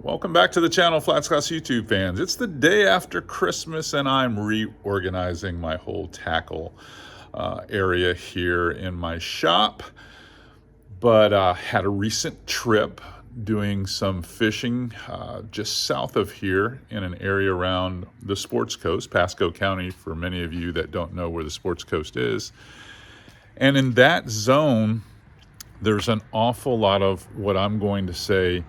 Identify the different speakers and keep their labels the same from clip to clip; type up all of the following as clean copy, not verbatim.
Speaker 1: Welcome back to the channel, FlatsClass YouTube fans. It's the day after Christmas and I'm reorganizing my whole tackle area here in my shop. But had a recent trip doing some fishing just south of here in an area around the Sports Coast, Pasco County, for many of you that don't know where the Sports Coast is. And in that zone, there's an awful lot of what I'm going to say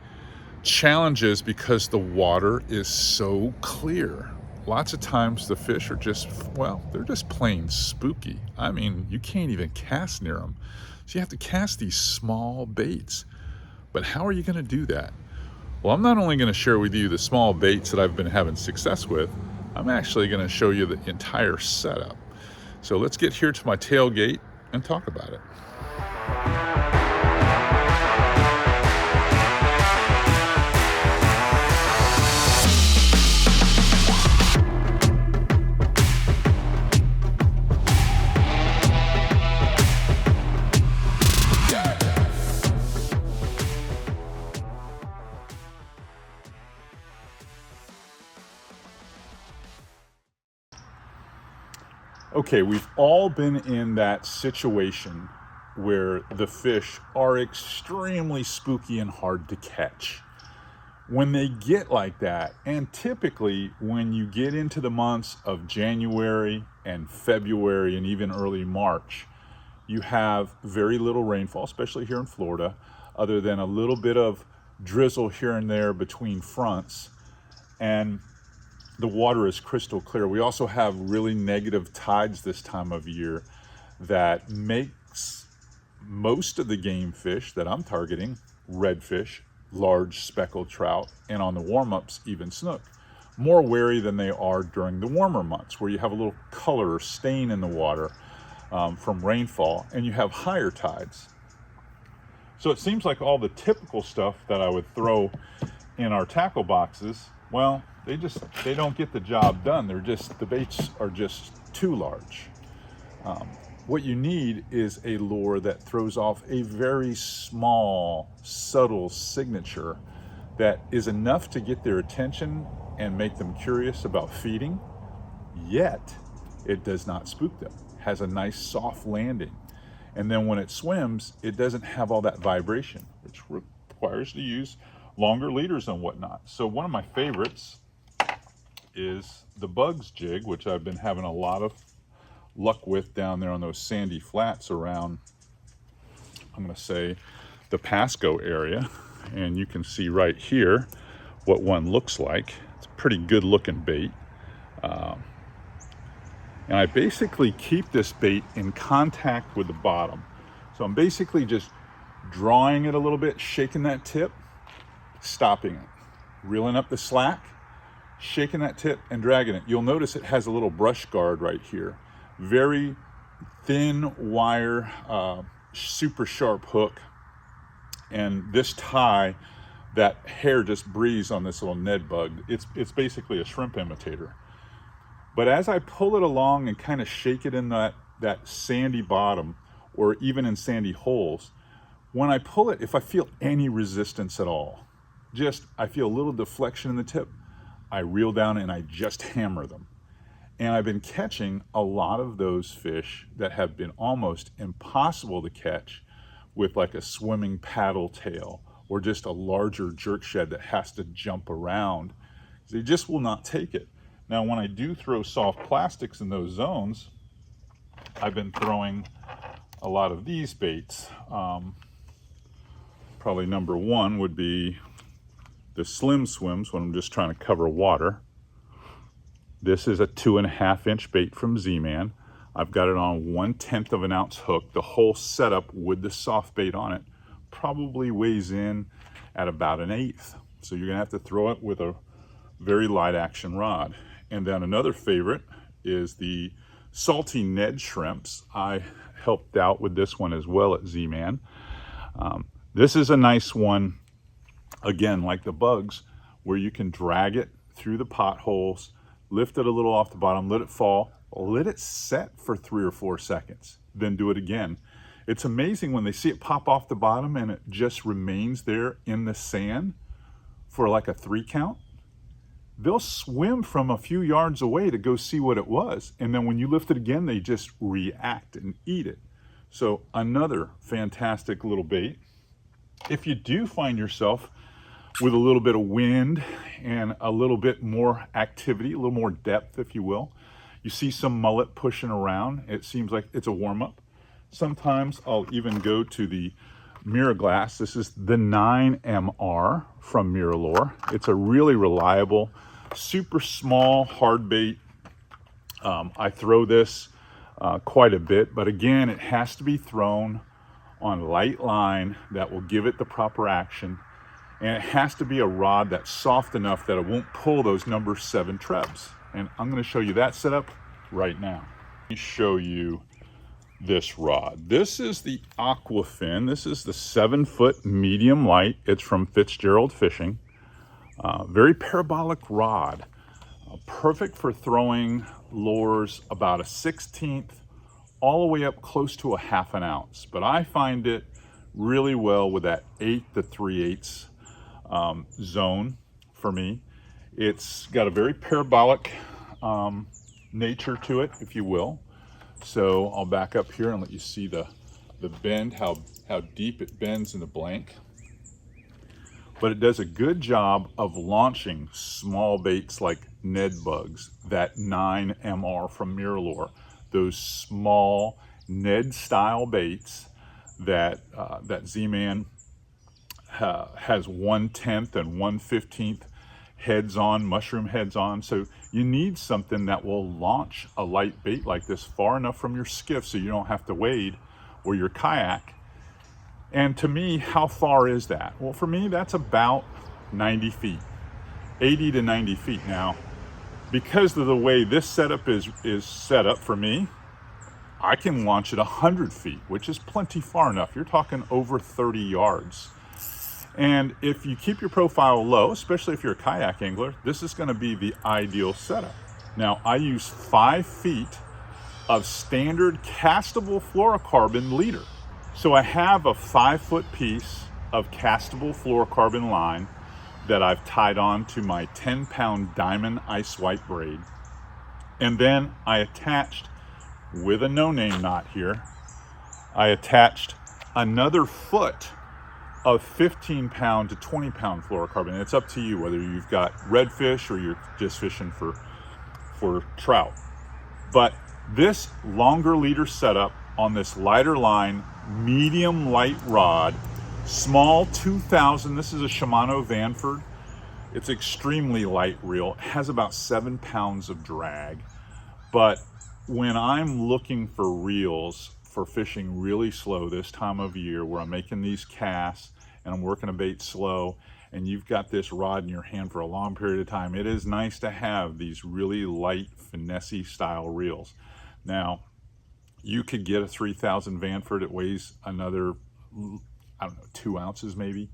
Speaker 1: challenges because the water is so clear. Lots of times the fish are just, well, they're just plain spooky. I mean, you can't even cast near them. So you have to cast these small baits. But how are you going to do that? Well, I'm not only going to share with you the small baits that I've been having success with, I'm actually going to show you the entire setup. So let's get here to my tailgate and talk about it. Okay, we've all been in that situation where the fish are extremely spooky and hard to catch. When they get like that, and typically when you get into the months of January and February and even early March, you have very little rainfall, especially here in Florida, other than a little bit of drizzle here and there between fronts. And the water is crystal clear. We also have really negative tides this time of year that makes most of the game fish that I'm targeting, redfish, large speckled trout, and on the warm-ups, even snook, more wary than they are during the warmer months where you have a little color or stain in the water from rainfall and you have higher tides. So it seems like all the typical stuff that I would throw in our tackle boxes, well, they don't get the job done. The baits are just too large. What you need is a lure that throws off a very small, subtle signature that is enough to get their attention and make them curious about feeding, yet it does not spook them. Has a nice soft landing. And then when it swims, it doesn't have all that vibration, which requires to use longer leaders and whatnot. So one of my favorites is the bugs jig, which I've been having a lot of luck with down there on those sandy flats around, I'm going to say, the Pasco area. And you can see right here what one looks like. It's a pretty good looking bait. And I basically keep this bait in contact with the bottom. So I'm basically just drawing it a little bit, shaking that tip, stopping it, reeling up the slack, shaking that tip and dragging it. You'll notice it has a little brush guard right here. Very thin wire, super sharp hook. And this tie, that hair just breathes on this little Ned bug. It's basically a shrimp imitator. But as I pull it along and kind of shake it in that sandy bottom, or even in sandy holes, when I pull it, if I feel any resistance at all, I feel a little deflection in the tip, I reel down and I just hammer them. And I've been catching a lot of those fish that have been almost impossible to catch with like a swimming paddle tail or just a larger jerk shed that has to jump around. They just will not take it. Now, when I do throw soft plastics in those zones, I've been throwing a lot of these baits. Probably number one would be the Slim Swims when I'm just trying to cover water. This is a 2.5 inch bait from Z-Man. I've got it on 1/10 of an ounce hook. The whole setup with the soft bait on it probably weighs in at about 1/8. So you're gonna have to throw it with a very light action rod. And then another favorite is the salty Ned shrimps. I helped out with this one as well at Z-Man. This is a nice one, again, like the bugs, where you can drag it through the potholes, lift it a little off the bottom, let it fall, let it set for 3 or 4 seconds, then do it again. It's amazing when they see it pop off the bottom and it just remains there in the sand for like a 3 count, they'll swim from a few yards away to go see what it was. And then when you lift it again, they just react and eat it. So another fantastic little bait. If you do find yourself with a little bit of wind and a little bit more activity, a little more depth, if you will, you see some mullet pushing around, it seems like it's a warm-up. Sometimes I'll even go to the mirror glass. This is the 9MR from Mirrolure. It's a really reliable, super small hard bait. I throw this quite a bit, but again, it has to be thrown on light line that will give it the proper action. And it has to be a rod that's soft enough that it won't pull those number 7 trebs. And I'm going to show you that setup right now. Let me show you this rod. This is the Aquafin. This is the 7-foot medium light. It's from Fitzgerald Fishing. Very parabolic rod. Perfect for throwing lures about a 1/16 all the way up close to a 1/2 ounce. But I find it really well with that 8 to 3/8 zone for me. It's got a very parabolic nature to it, if you will. So I'll back up here and let you see the bend, how deep it bends in the blank. But it does a good job of launching small baits like Ned bugs, that 9MR from Mirrolure, those small Ned style baits that that Z-Man has 1/10 and 1/15 heads on, mushroom heads on. So you need something that will launch a light bait like this far enough from your skiff so you don't have to wade, or your kayak. And to me, how far is that? Well, for me, that's about 90 feet, 80 to 90 feet. Now, because of the way this setup is set up for me, I can launch it 100 feet, which is plenty far enough. You're talking over 30 yards. And if you keep your profile low, especially if you're a kayak angler, this is going to be the ideal setup. Now, I use 5 feet of standard castable fluorocarbon leader. So I have a 5-foot piece of castable fluorocarbon line that I've tied on to my 10-pound diamond ice white braid. And then I attached, with a no-name knot here, I attached another foot of 15-pound to 20-pound fluorocarbon. It's up to you whether you've got redfish or you're just fishing for trout. But this longer leader setup on this lighter line, medium light rod, small 2000, this is a Shimano Vanford. It's extremely light reel. It has about 7 pounds of drag. But when I'm looking for reels for fishing really slow this time of year, where I'm making these casts and I'm working a bait slow, and you've got this rod in your hand for a long period of time, it is nice to have these really light Finesse style reels. Now, you could get a 3000 Vanford. It weighs another, I don't know, 2 ounces maybe.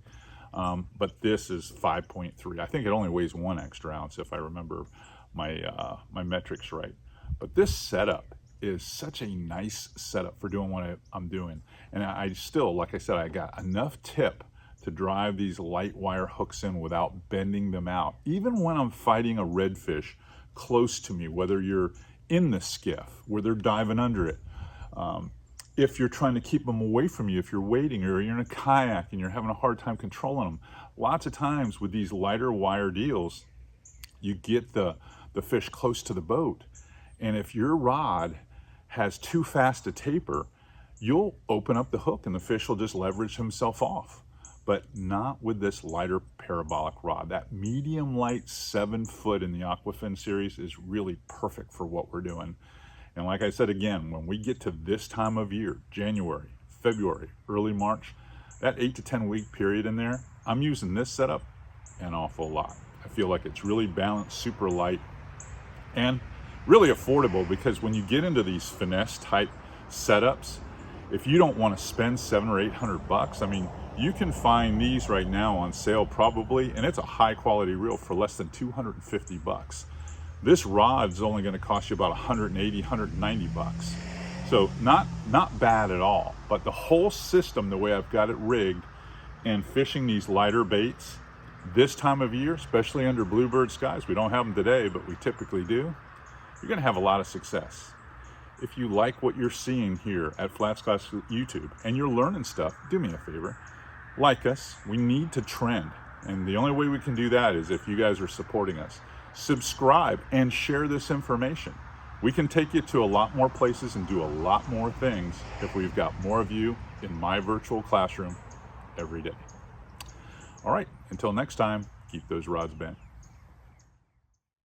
Speaker 1: But this is 5.3. I think it only weighs 1 extra ounce if I remember my my metrics right. But this setup is such a nice setup for doing what I'm doing. And I still, like I said, I got enough tip to drive these light wire hooks in without bending them out. Even when I'm fighting a redfish close to me, whether you're in the skiff where they're diving under it, if you're trying to keep them away from you, if you're wading or you're in a kayak and you're having a hard time controlling them, lots of times with these lighter wire deals, you get the fish close to the boat. And if your rod has too fast a taper, you'll open up the hook and the fish will just leverage himself off. But not with this lighter parabolic rod. That medium light 7-foot in the Aquafin series is really perfect for what we're doing. And like I said again, when we get to this time of year, January, February, early March, that 8 to 10 week period in there, I'm using this setup an awful lot. I feel like it's really balanced, super light, and really affordable, because when you get into these Finesse type setups, if you don't want to spend $700 or $800, I mean, you can find these right now on sale probably, and it's a high quality reel for less than $250. This rod's only going to cost you about $180, $190. So not bad at all. But the whole system, the way I've got it rigged and fishing these lighter baits, this time of year, especially under bluebird skies, we don't have them today, but we typically do, you're going to have a lot of success. If you like what you're seeing here at FlatsClass YouTube and you're learning stuff, do me a favor, like us. We need to trend, and the only way we can do that is if you guys are supporting us. Subscribe and share this information. We can take you to a lot more places and do a lot more things if we've got more of you in my virtual classroom every day. All right, until next time, keep those rods bent.